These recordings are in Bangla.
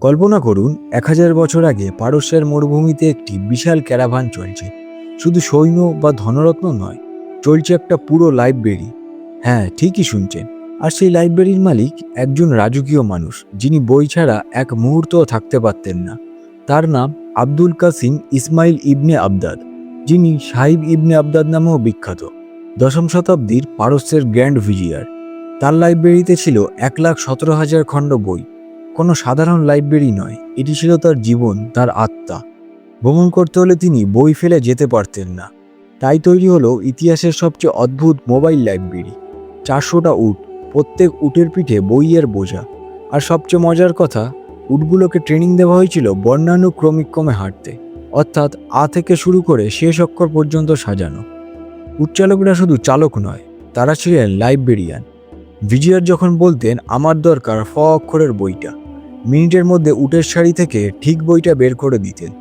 কল্পনা করুন 1000 বছর আগে পারস্যের মরুভূমিতে একটি বিশাল ক্যারাভান চলছে। শুধু সৈন্য বা ধনরত্ন নয়, চলছে একটা পুরো লাইব্রেরি। হ্যাঁ, ঠিকই শুনছেন। আর সেই লাইব্রেরির মালিক একজন রাজকীয় মানুষ, যিনি বই ছাড়া এক মুহূর্তও থাকতে পারতেন না। তার নাম আব্দুল কাসিম ইসমাইল ইবনে আবদাদ, যিনি সাহিব ইবনে আবদাদ নামেও বিখ্যাত। দশম শতাব্দীর পারস্যের গ্র্যান্ড ভিজিয়ার। তার লাইব্রেরিতে ছিল 1,17,000 খণ্ড বই। কোনো সাধারণ লাইব্রেরি নয়, এটি ছিল তার জীবন, তার আত্মা। ভ্রমণ করতে হলে তিনি বই ফেলে যেতে পারতেন না। তাই তৈরি হলো ইতিহাসের সবচেয়ে অদ্ভুত মোবাইল লাইব্রেরি। 400টা উট, প্রত্যেক উটের পিঠে বইয়ের বোঝা। আর সবচেয়ে মজার কথা, উটগুলোকে ট্রেনিং দেওয়া হয়েছিল বর্ণানুক্রমিক ক্রমে হাঁটতে, অর্থাৎ আ থেকে শুরু করে শেষ অক্ষর পর্যন্ত সাজানো। উটচালকরা শুধু চালক নয়, তারা ছিলেন লাইব্রেরিয়ান। ভিজিয়ার যখন বলতেন আমার দরকার ফ অক্ষরের বইটা, মিনিটের মধ্যে উটের শাড়ি থেকে ঠিক বইটা বের করে দিতেন।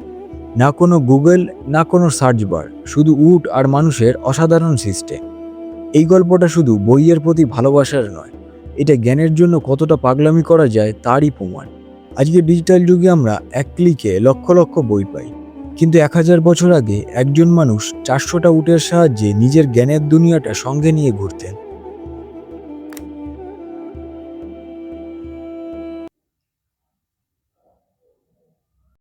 না কোনো গুগল, না কোনো সার্চ বার, শুধু উট আর মানুষের অসাধারণ সিস্টেম। এই গল্পটা শুধু বইয়ের প্রতি ভালোবাসার নয়, এটা জ্ঞানের জন্য কতটা পাগলামি করা যায় তারই প্রমাণ। আজকে ডিজিটাল যুগে আমরা এক ক্লিকে লক্ষ লক্ষ বই পাই, কিন্তু 1000 বছর আগে একজন মানুষ 400টা উটের সাহায্যে নিজের জ্ঞানের দুনিয়াটা সঙ্গে নিয়ে ঘুরতেন।